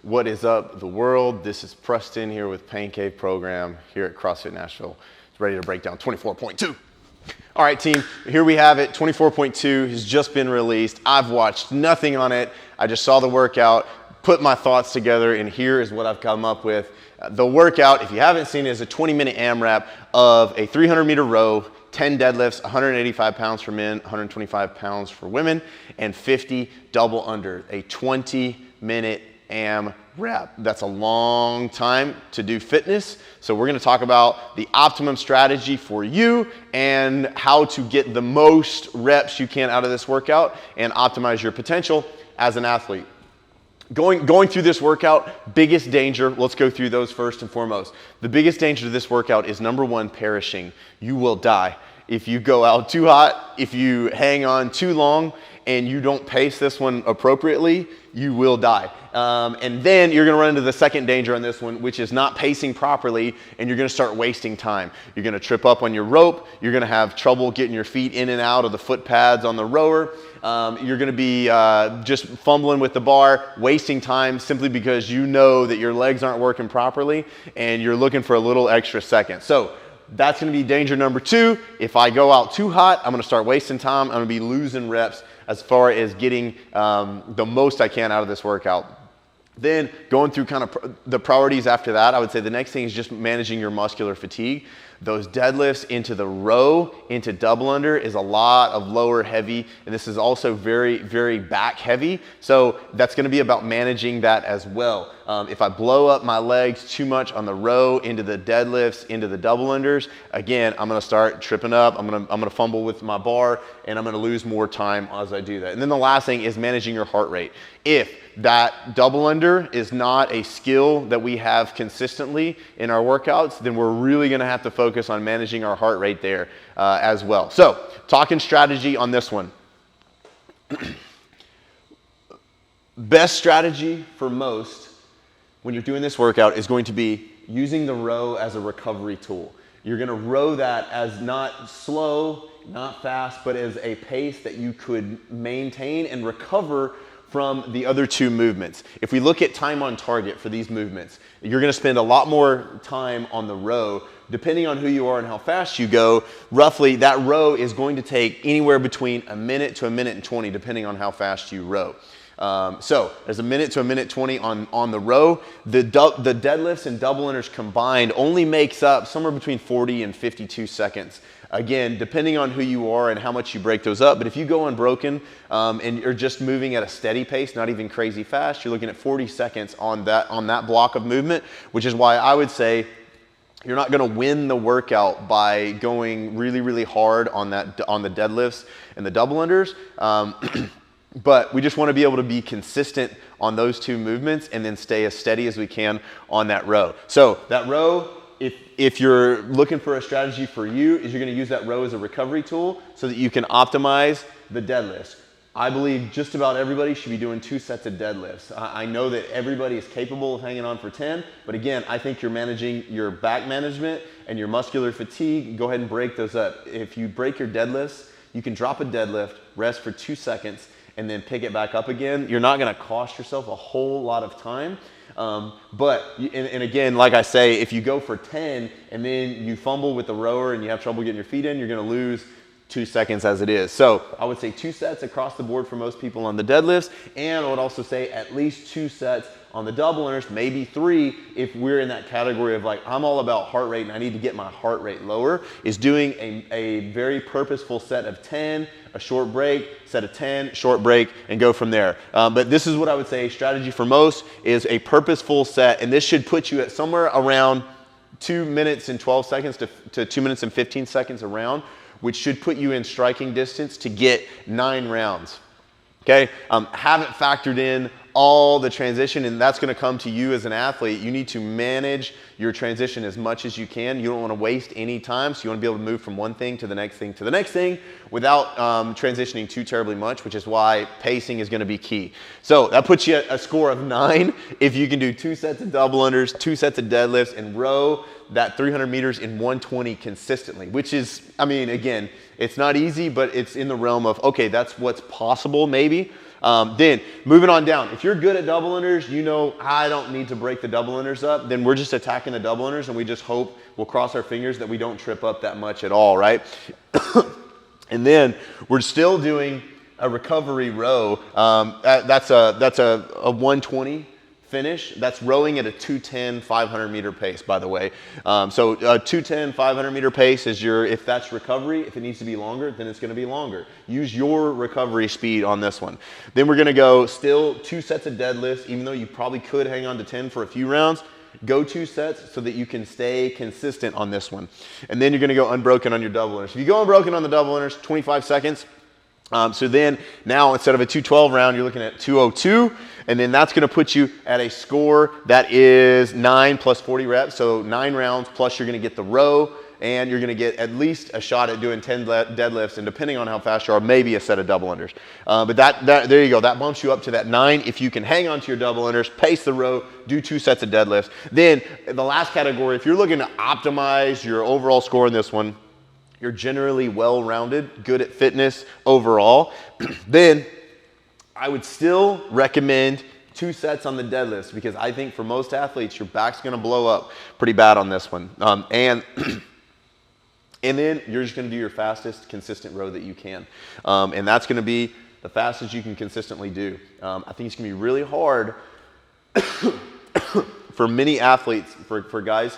What is up, the world? This is Preston here with Pain Cave Program here at CrossFit Nashville. It's ready to break down 24.2. All right, team, here we have it. 24.2 has just been released. I've watched nothing on it. I just saw the workout, put my thoughts together, and here is what I've come up with. The workout, if you haven't seen it, is a 20-minute AMRAP of a 300-meter row, 10 deadlifts, 185 pounds for men, 125 pounds for women, and 50 double under, a 20-minute AMRAP. That's a long time to do fitness. So we're gonna talk about the optimum strategy for you and how to get the most reps you can out of this workout and optimize your potential as an athlete. Going through this workout, biggest danger, let's go through those first and foremost. The biggest danger to this workout is number one, perishing. You will die. If you go out too hot, if you hang on too long, and you don't pace this one appropriately, you will die. And then you're gonna run into the second danger on this one, which is not pacing properly, and you're gonna start wasting time. You're gonna trip up on your rope, you're gonna have trouble getting your feet in and out of the foot pads on the rower. You're gonna be just fumbling with the bar, wasting time simply because you know that your legs aren't working properly, and you're looking for a little extra second. So that's gonna be danger number two. If I go out too hot, I'm gonna start wasting time, I'm gonna be losing reps as far as getting the most I can out of this workout. Then going through kind of the priorities after that, I would say the next thing is just managing your muscular fatigue. Those deadlifts into the row, into double under is a lot of lower heavy, and this is also very, very back heavy. So that's gonna be about managing that as well. If I blow up my legs too much on the row, into the deadlifts, into the double unders, again, I'm gonna start tripping up, I'm gonna fumble with my bar, and I'm gonna lose more time as I do that. And then the last thing is managing your heart rate. If that double under is not a skill that we have consistently in our workouts, then we're really gonna have to focus on managing our heart rate there as well. So, talking strategy on this one. Best strategy for most when you're doing this workout is going to be using the row as a recovery tool. You're gonna row that as not slow, not fast, but as a pace that you could maintain and recover from the other two movements. If we look at time on target for these movements, you're gonna spend a lot more time on the row. Depending on who you are and how fast you go, roughly that row is going to take anywhere between a minute to a minute and 20, depending on how fast you row. So there's a minute to a minute 20 on the row. The deadlifts and double unders combined only makes up somewhere between 40 and 52 seconds. Again, depending on who you are and how much you break those up. But if you go unbroken and you're just moving at a steady pace, not even crazy fast, you're looking at 40 seconds on that block of movement, which is why I would say you're not gonna win the workout by going really, really hard on the deadlifts and the double unders. But we just want to be able to be consistent on those two movements and then stay as steady as we can on that row. So that row, if you're looking for a strategy for you, is you're going to use that row as a recovery tool so that you can optimize the deadlifts. I believe just about everybody should be doing 2 sets of deadlifts. I know that everybody is capable of hanging on for 10, but again, I think you're managing your back management and your muscular fatigue. Go ahead and break those up. If you break your deadlifts, you can drop a deadlift, rest for 2 seconds, and then pick it back up again. You're not gonna cost yourself a whole lot of time. And again, like I say, if you go for 10 and then you fumble with the rower and you have trouble getting your feet in, you're gonna lose 2 seconds as it is. So I would say 2 sets across the board for most people on the deadlifts, and I would also say at least 2 sets on the double unders, maybe 3 if we're in that category of like, I'm all about heart rate and I need to get my heart rate lower, is doing a very purposeful set of 10, a short break, set of 10, short break, and go from there. But this is what I would say strategy for most is a purposeful set, and this should put you at somewhere around 2 minutes and 12 seconds to 2 minutes and 15 seconds around, which should put you in striking distance to get 9 rounds. Okay, haven't factored in all the transition, and that's going to come to you as an athlete. You need to manage your transition as much as you can. You don't want to waste any time, so you want to be able to move from one thing to the next thing to the next thing without transitioning too terribly much, which is why pacing is going to be key. So that puts you at a score of 9 if you can do 2 sets of double unders, 2 sets of deadlifts, and row that 300 meters in 120 consistently, which is, I mean, again, it's not easy, but it's in the realm of, okay, that's what's possible maybe. Then moving on down, if you're good at double unders, you know I don't need to break the double unders up, then we're just attacking the double unders and we just hope, we'll cross our fingers that we don't trip up that much at all, right? And then we're still doing a recovery row. That's a 120 finish. That's rowing at a 210, 500 meter pace, by the way. So a 210, 500 meter pace is your, if that's recovery, if it needs to be longer, then it's gonna be longer. Use your recovery speed on this one. Then we're gonna go still 2 sets of deadlifts, even though you probably could hang on to 10 for a few rounds. Go 2 sets so that you can stay consistent on this one. And then you're gonna go unbroken on your double unders. If you go unbroken on the double unders, 25 seconds. So then now instead of a 212 round, you're looking at 202, and then that's gonna put you at a score that is 9 plus 40 reps. So 9 rounds plus you're gonna get the row, and you're gonna get at least a shot at doing 10 deadlifts, and depending on how fast you are, maybe a set of double unders. But there you go, that bumps you up to that 9. If you can hang on to your double unders, pace the row, do 2 sets of deadlifts. Then the last category, if you're looking to optimize your overall score in this one, you're generally well-rounded, good at fitness overall, then I would still recommend 2 sets on the deadlifts, because I think for most athletes, your back's gonna blow up pretty bad on this one. And then you're just gonna do your fastest consistent row that you can. And that's gonna be the fastest you can consistently do. I think it's gonna be really hard for many athletes, for guys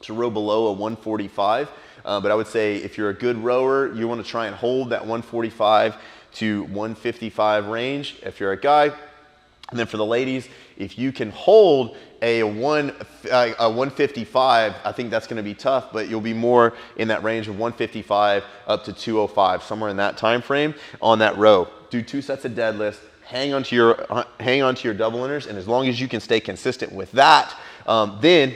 to row below a 145. But I would say if you're a good rower, you want to try and hold that 145 to 155 range if you're a guy. And then for the ladies, if you can hold a 155, I think that's going to be tough, but you'll be more in that range of 155 up to 205, somewhere in that time frame on that row. Do 2 sets of deadlifts, hang onto your double unders, and as long as you can stay consistent with that, then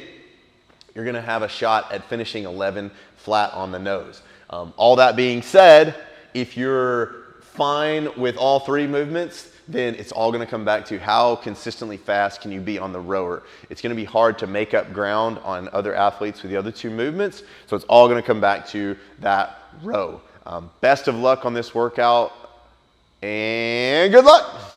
you're gonna have a shot at finishing 11 flat on the nose. All that being said, if you're fine with all 3 movements, then it's all gonna come back to how consistently fast can you be on the rower. It's gonna be hard to make up ground on other athletes with the other 2 movements, so it's all gonna come back to that row. Best of luck on this workout, and good luck.